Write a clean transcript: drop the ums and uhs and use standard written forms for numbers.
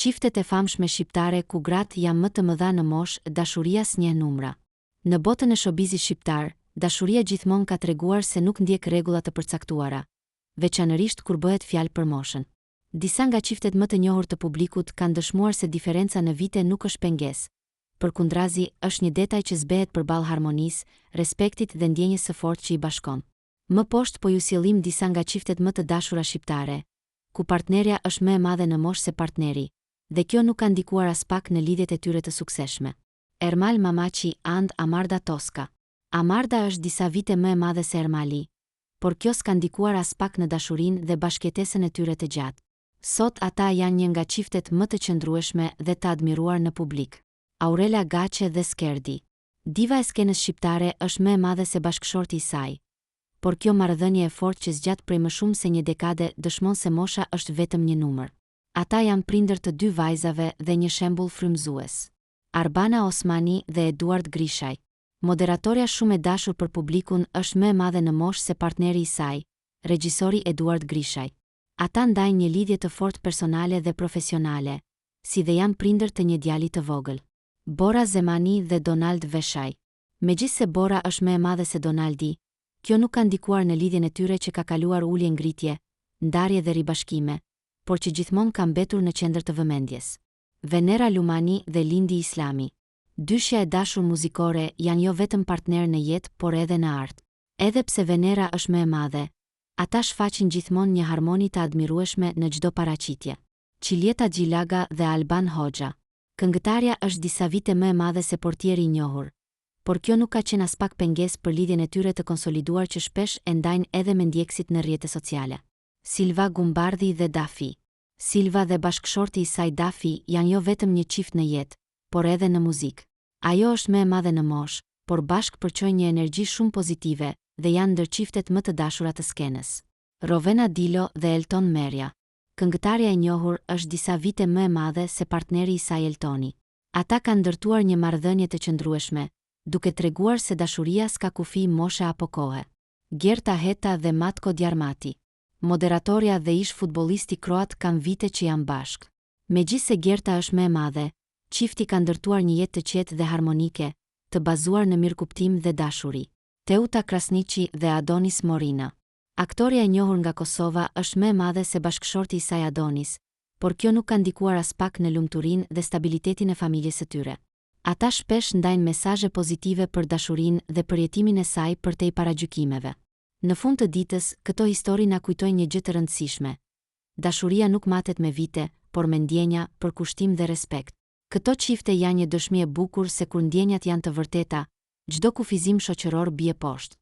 Çiftet e famshme shqiptare ku gratë janë më të mëdha në moshë, dashuria s'njeh numra. Në botën e showbizit shqiptar, dashuria gjithmonë ka treguar se nuk ndjek rregulla të përcaktuara, veçanërisht kur bëhet fjalë për moshën. Disa nga çiftet më të njohur të publikut kanë dëshmuar se diferenca në vite nuk është pengesë. Përkundrazi, është një detaj që zbehet përballë harmonisë, respektit dhe ndjenjes së fortë që i bashkon. Më poshtë po ju sjellim disa nga çiftet më të dashura shqiptare, ku partnerja është më e madhe në moshë se partneri, dhe kjo nuk ka ndikuar as pak në lidhjet e tyre të suksesshme. Ermal Mamaçi and Amarda Toska. Amarda është disa vite më e madhe se Ermali, por kjo s'ka ndikuar as pak në dashurinë dhe bashkëjetesën e tyre të gjatë. Sot ata janë një nga çiftet më të qëndrueshme dhe të admiruar në publik. Aurela Gaçe dhe Skerdi. Diva e skenës shqiptare është më e madhe se bashkëshorti i saj, por kjo marrëdhënie e fortë që zgjat prej më shumë se një dekade dëshmon se mosha është vetëm një numër. Ata janë prindër të 2 vajzave dhe një shembull frymëzues. Arbana Osmani dhe Eduard Grishaj. Moderatorja shumë e dashur për publikun është më e madhe në moshë se partneri i saj, regjisori Eduard Grishaj. Ata ndajnë një lidhje të fortë personale dhe profesionale, si dhe janë prindër të një djali të vogël. Bora Zemani dhe Donald Veshaj. Megjithse Bora është më e madhe se Donaldi, kjo nuk ka ndikuar në lidhjen e tyre që ka kaluar ulje ngritje, ndarje dhe ribashkime, por që gjithmonë ka mbetur në qendër të vëmendjes. Venera Lumani dhe Lindi Islami. Dyshja e dashur muzikore janë jo vetëm partner në jetë, por edhe në art. Edhe pse Venera është më e madhe, ata shfaqin gjithmonë një harmoni të admirueshme në çdo paraqitje. Qiljeta Gjilaga dhe Alban Hoxha. Këngëtarja është disa vite më e madhe se portieri i njohur, por kjo nuk ka qenë as pak pengesë për lidhjen e tyre të konsoliduar që shpesh e ndajnë edhe me ndjekësit në rrjete sociale. Silva Gumbardhi dhe Dafi. Silva dhe bashkëshorti i saj Dafi janë jo vetëm një çift në jetë, por edhe në muzikë. Ajo është më e madhe në moshë, por bashkë përçojnë një energji shumë pozitive dhe janë ndër çiftet më të dashura të skenës. Rovena Dilo dhe Elton Merja. Këngëtarja e njohur është disa vite më e madhe se partneri i saj Eltoni. Ata kanë ndërtuar një marrëdhënie të qëndrueshme, duke treguar se dashuria s'ka kufi moshe apo kohe. Gerta Heta dhe Matko Djarmati. Moderatorja dhe ish futbollisti kroat kanë vite që janë bashkë. Megjithse Gerta është më e madhe, çifti ka ndërtuar një jetë të qetë dhe harmonike, të bazuar në mirëkuptim dhe dashuri. Teuta Krasniqi dhe Adonis Morina. Aktoria e njohur nga Kosova është më e madhe se bashkëshorti i saj Adonis, por kjo nuk ka ndikuar as pak në lumturinë dhe stabilitetin e familjes së tyre. Ata shpesh ndajnë mesazhe pozitive për dashurinë dhe përjetimin e saj përtej paragjykimeve. Në fund të ditës, këto histori na kujtojnë një gjë të rëndësishme. Dashuria nuk matet me vite, por me ndjenja, përkushtim dhe respekt. Këto çifte janë një dëshmi e bukur se kur ndjenjat janë të vërteta, çdo kufizim shoqëror bie poshtë.